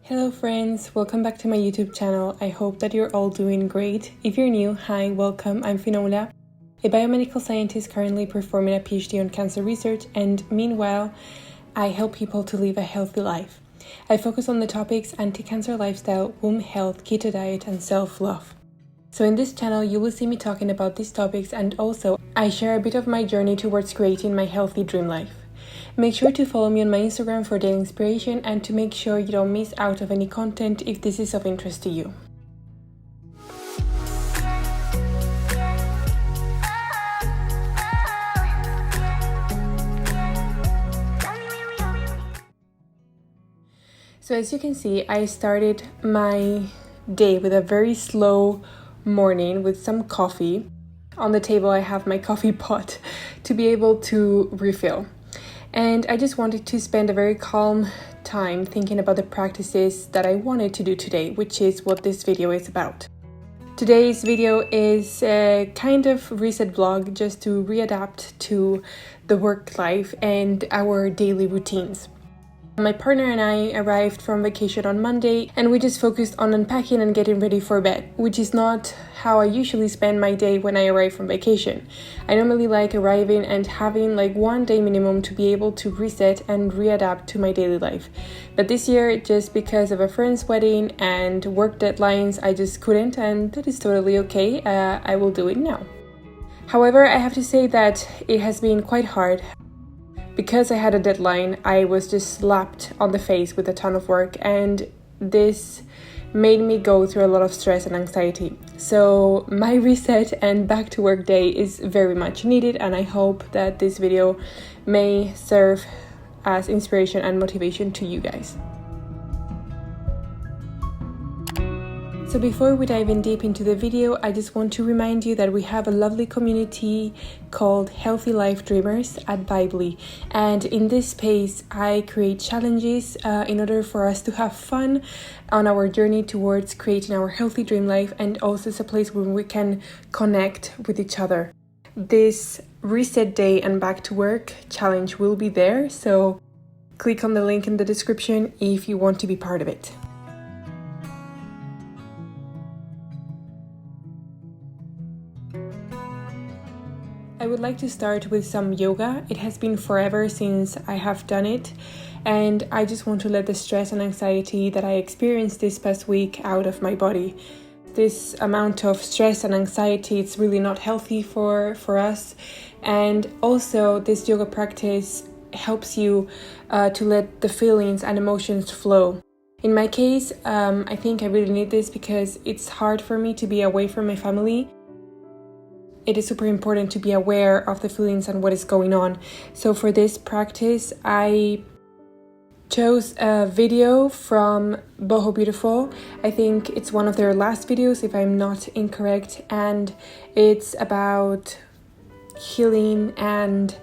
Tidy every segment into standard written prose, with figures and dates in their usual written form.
Hello friends, welcome back to my YouTube channel. I hope that you're all doing great. If you're new, hi, welcome. I'm Finoula, a biomedical scientist currently performing a PhD on cancer research, and meanwhile, I help people to live a healthy life. I focus on the topics anti-cancer lifestyle, womb health, keto diet, and self-love. So in this channel, you will see me talking about these topics, and also I share a bit of my journey towards creating my healthy dream life. Make sure to follow me on my Instagram for daily inspiration and to make sure you don't miss out of any content if this is of interest to you. So as you can see, I started my day with a very slow morning with some coffee. On the table I have my coffee pot to be able to refill. And I just wanted to spend a very calm time thinking about the practices that I wanted to do today, which is what this video is about. Today's video is a kind of reset vlog just to readapt to the work life and our daily routines. My partner and I arrived from vacation on Monday and we just focused on unpacking and getting ready for bed, which is not how I usually spend my day when I arrive from vacation. I normally like arriving and having like one day minimum to be able to reset and readapt to my daily life. But this year, just because of a friend's wedding and work deadlines, I just couldn't, and that is totally okay. I will do it now. However, I have to say that it has been quite hard. Because I had a deadline, I was just slapped on the face with a ton of work, and this made me go through a lot of stress and anxiety. So my reset and back to work day is very much needed, and I hope that this video may serve as inspiration and motivation to you guys. So before we dive in deep into the video, I just want to remind you that we have a lovely community called Healthy Life Dreamers at Bibly. And in this space, I create challenges in order for us to have fun on our journey towards creating our healthy dream life, and also it's a place where we can connect with each other. This reset day and back to work challenge will be there, so click on the link in the description if you want to be part of it. I would like to start with some yoga. It has been forever since I have done it, and I just want to let the stress and anxiety that I experienced this past week out of my body. This amount of stress and anxiety, it's really not healthy for us, and also this yoga practice helps you to let the feelings and emotions flow. In my case, I think I really need this because it's hard for me to be away from my family. It is super important to be aware of the feelings and what is going on. So for this practice, I chose a video from Boho Beautiful. I think it's one of their last videos, if I'm not incorrect, and it's about healing and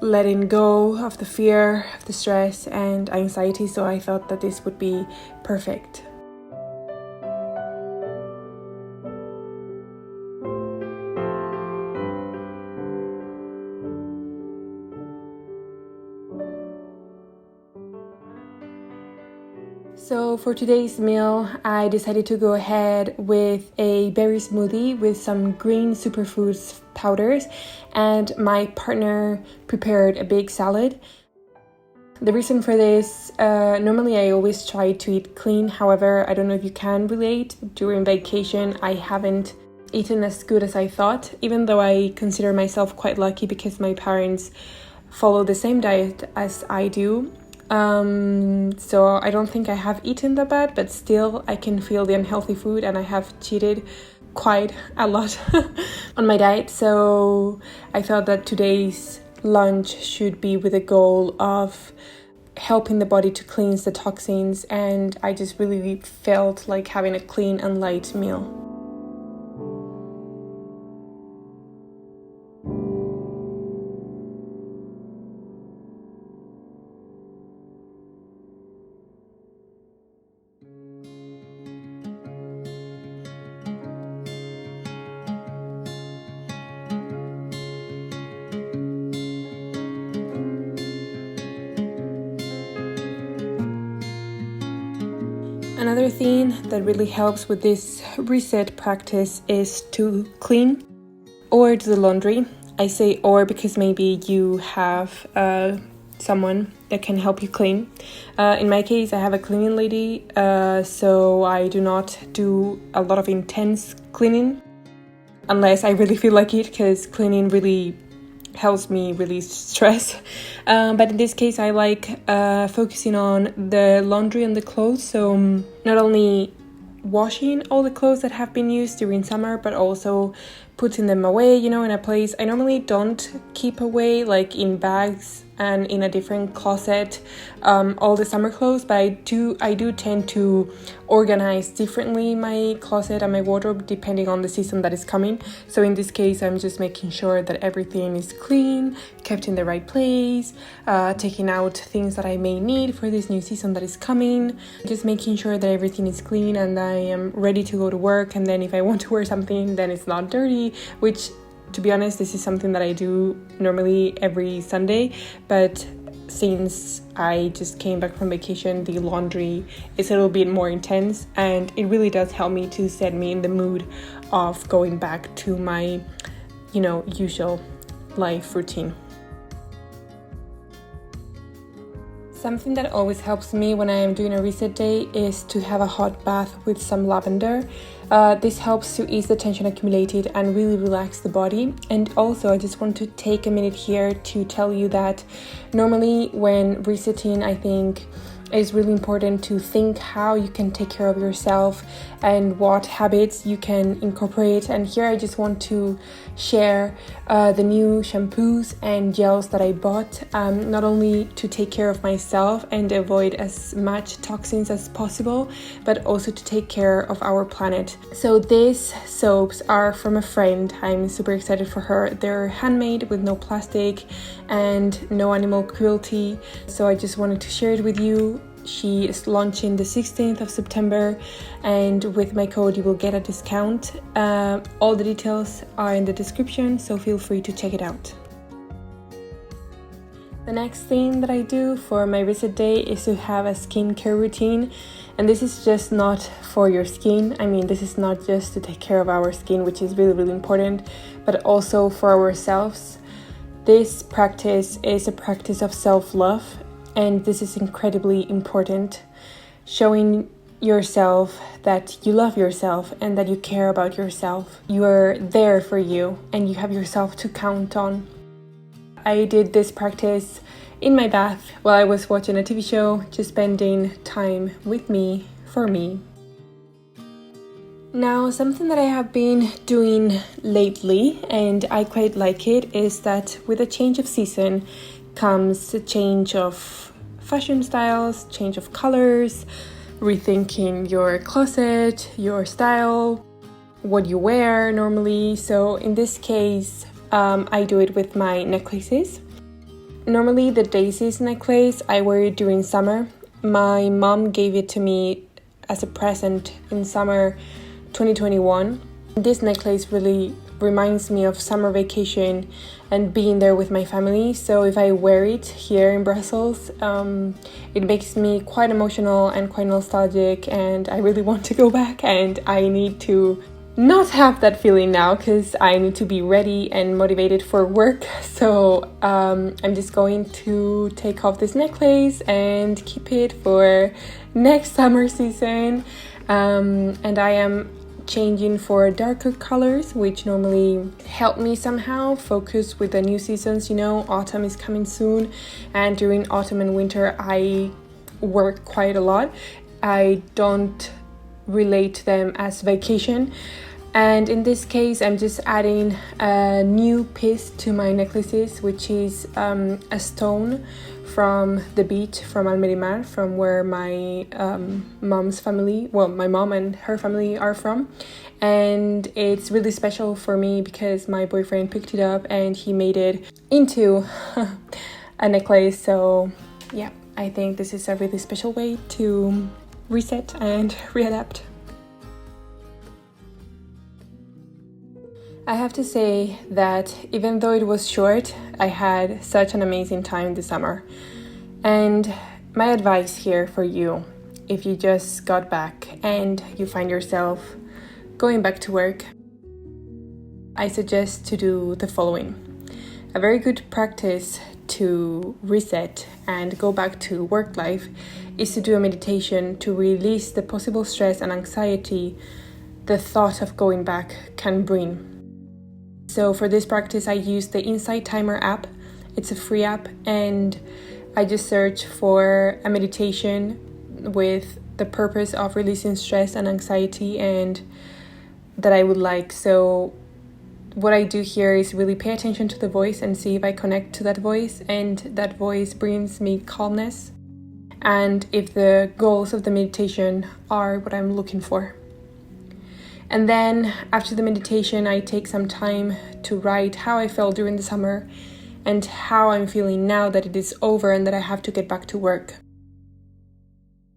letting go of the fear, of the stress and anxiety. So I thought that this would be perfect. So for today's meal, I decided to go ahead with a berry smoothie with some green superfoods powders, and my partner prepared a big salad. The reason for this, normally I always try to eat clean. However, I don't know if you can relate. During vacation, I haven't eaten as good as I thought, even though I consider myself quite lucky because my parents follow the same diet as I do. So I don't think I have eaten that bad, but still I can feel the unhealthy food, and I have cheated quite a lot on my diet. So I thought that today's lunch should be with a goal of helping the body to cleanse the toxins, and I just really felt like having a clean and light meal. Another thing that really helps with this reset practice is to clean or do the laundry. I say or because maybe you have someone that can help you clean. In my case, I have a cleaning lady, so I do not do a lot of intense cleaning unless I really feel like it, because cleaning really helps me release stress. But in this case, I like focusing on the laundry and the clothes, so not only washing all the clothes that have been used during summer, but also putting them away, in a place I normally don't keep away, like in bags and in a different closet, all the summer clothes, but I do tend to organize differently my closet and my wardrobe depending on the season that is coming. So in this case, I'm just making sure that everything is clean, kept in the right place, taking out things that I may need for this new season that is coming, just making sure that everything is clean and I am ready to go to work. And then if I want to wear something, then it's not dirty, which, to be honest, this is something that I do normally every Sunday, but since I just came back from vacation, the laundry is a little bit more intense, and it really does help me to set me in the mood of going back to my, usual life routine. Something that always helps me when I am doing a reset day is to have a hot bath with some lavender. This helps to ease the tension accumulated and really relax the body. And also, I just want to take a minute here to tell you that normally when resetting, I think it's really important to think how you can take care of yourself and what habits you can incorporate. And here I just want to share the new shampoos and gels that I bought, not only to take care of myself and avoid as much toxins as possible, but also to take care of our planet. So these soaps are from a friend. I'm super excited for her. They're handmade with no plastic and no animal cruelty. So I just wanted to share it with you. She is launching the 16th of September, and with my code you will get a discount. All the details are in the description, so feel free to check it out. The next thing that I do for my reset day is to have a skincare routine, and this is just not for your skin. I mean, this is not just to take care of our skin, which is really, really important, but also for ourselves. This practice is a practice of self-love, and this is incredibly important, showing yourself that you love yourself and that you care about yourself. You are there for you and you have yourself to count on. I did this practice in my bath while I was watching a TV show, just spending time with me, for me. Now, something that I have been doing lately, and I quite like it, is that with a change of season comes a change of fashion styles, change of colors, rethinking your closet, your style, what you wear normally. So in this case, I do it with my necklaces. Normally the daisies necklace, I wear it during summer. My mom gave it to me as a present in summer 2021. This necklace really reminds me of summer vacation and being there with my family. So if I wear it here in Brussels, it makes me quite emotional and quite nostalgic, and I really want to go back, and I need to not have that feeling now because I need to be ready and motivated for work. So I'm just going to take off this necklace and keep it for next summer season, and I am changing for darker colors, which normally help me somehow focus with the new seasons. Autumn is coming soon, and during autumn and winter I work quite a lot. I don't relate them as vacation, and in this case I'm just adding a new piece to my necklaces, which is a stone from the beach, from Almerimar, from where my mom's family, my mom and her family are from. And it's really special for me because my boyfriend picked it up and he made it into a necklace. So yeah, I think this is a really special way to reset and readapt. I have to say that even though it was short, I had such an amazing time this summer. And my advice here for you if you just got back and you find yourself going back to work, I suggest to do the following. A very good practice to reset and go back to work life is to do a meditation to release the possible stress and anxiety the thought of going back can bring. So for this practice, I use the Insight Timer app. It's a free app, and I just search for a meditation with the purpose of releasing stress and anxiety and that I would like. So what I do here is really pay attention to the voice and see if I connect to that voice, and that voice brings me calmness, and if the goals of the meditation are what I'm looking for. And then after the meditation, I take some time to write how I felt during the summer and how I'm feeling now that it is over and that I have to get back to work.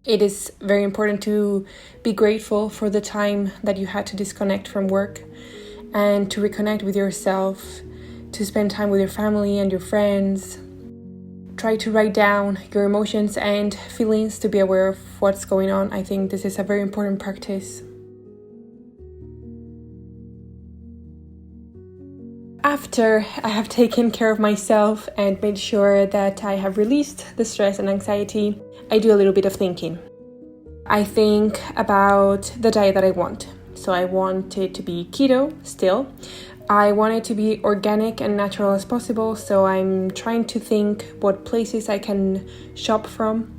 It is very important to be grateful for the time that you had to disconnect from work and to reconnect with yourself, to spend time with your family and your friends. Try to write down your emotions and feelings to be aware of what's going on. I think this is a very important practice. After I have taken care of myself and made sure that I have released the stress and anxiety, I do a little bit of thinking. I think about the diet that I want. So I want it to be keto still. I want it to be organic and natural as possible. So I'm trying to think what places I can shop from.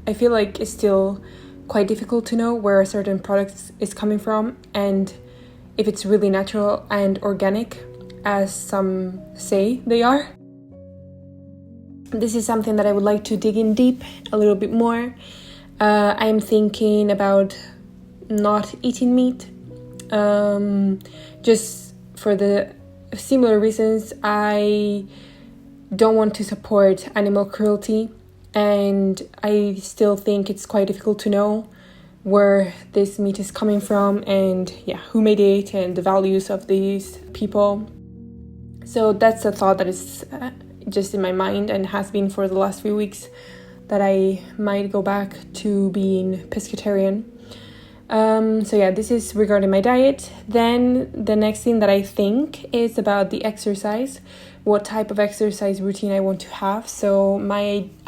I feel like it's still quite difficult to know where a certain product is coming from and if it's really natural and organic, as some say they are. This is something that I would like to dig in deep a little bit more. I'm thinking about not eating meat, just for the similar reasons. I don't want to support animal cruelty, and I still think it's quite difficult to know where this meat is coming from and who made it and the values of these people. So that's a thought that is just in my mind and has been for the last few weeks, that I might go back to being pescatarian. This is regarding my diet. Then the next thing that I think is about the exercise, what type of exercise routine I want to have. So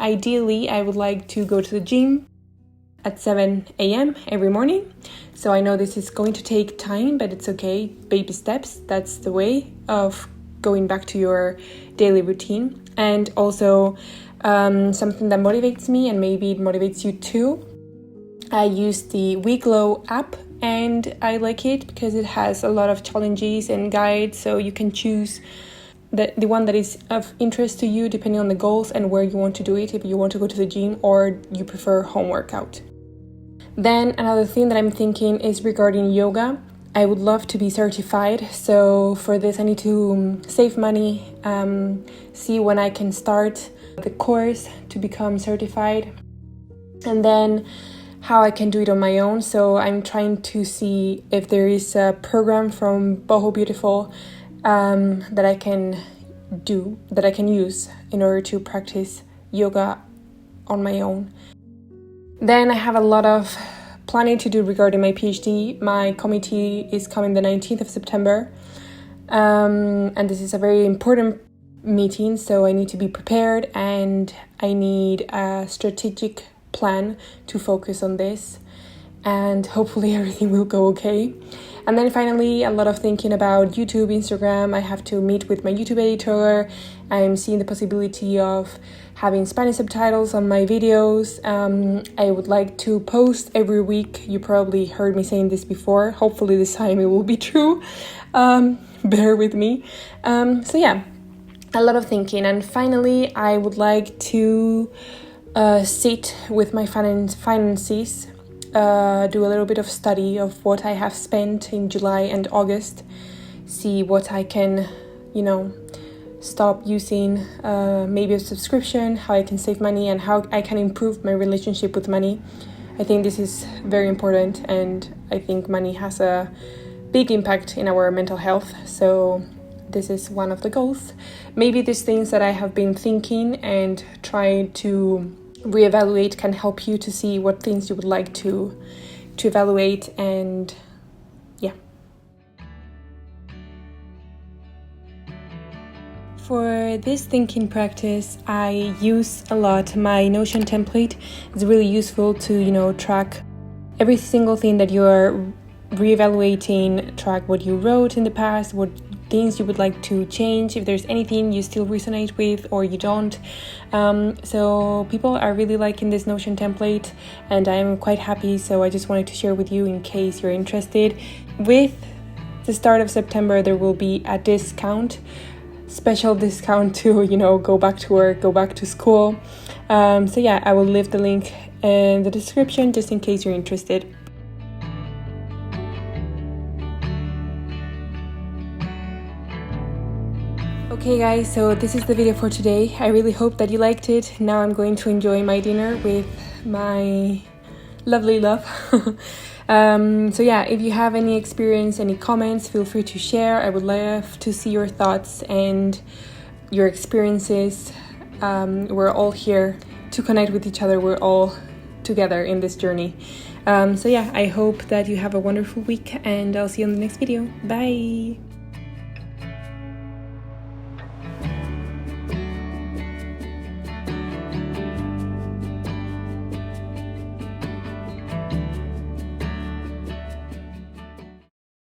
ideally, I would like to go to the gym at 7 a.m. every morning. So I know this is going to take time, but it's okay. Baby steps, that's the way of going back to your daily routine. And also something that motivates me, and maybe it motivates you too. I use the WeGlow app, and I like it because it has a lot of challenges and guides, so you can choose the one that is of interest to you depending on the goals and where you want to do it, if you want to go to the gym or you prefer home workout. Then another thing that I'm thinking is regarding yoga. I would love to be certified, so for this I need to save money, see when I can start the course to become certified, and then how I can do it on my own. So I'm trying to see if there is a program from Boho Beautiful that I can use in order to practice yoga on my own. Then I have a lot of planning to do regarding my PhD. My committee is coming the 19th of September, and this is a very important meeting, so I need to be prepared and I need a strategic plan to focus on this, and hopefully everything will go okay. And then finally, a lot of thinking about YouTube, Instagram. I have to meet with my YouTube editor. I'm seeing the possibility of having Spanish subtitles on my videos. I would like to post every week. You probably heard me saying this before. Hopefully this time it will be true. Bear with me. A lot of thinking. And finally, I would like to sit with my finances, do a little bit of study of what I have spent in July and August, see what I can, stop using, maybe a subscription, how I can save money, and how I can improve my relationship with money. I think this is very important, and I think money has a big impact in our mental health, so this is one of the goals. Maybe these things that I have been thinking and trying to reevaluate can help you to see what things you would like to evaluate. And yeah. For this thinking practice, I use a lot my Notion template. It's really useful to, track every single thing that you're reevaluating, track what you wrote in the past, what things you would like to change, if there's anything you still resonate with or you don't. So people are really liking this Notion template, and I'm quite happy, so I just wanted to share with you in case you're interested. With the start of September, there will be a special discount to go back to work, go back to school. So yeah, I will leave the link in the description just in case you're interested. Okay guys, so this is the video for today. I really hope that you liked it. Now I'm going to enjoy my dinner with my lovely love. So yeah, if you have any experience, any comments, feel free to share. I would love to see your thoughts and your experiences. We're all here to connect with each other. We're all together in this journey. So yeah, I hope that you have a wonderful week, and I'll see you on the next video. Bye!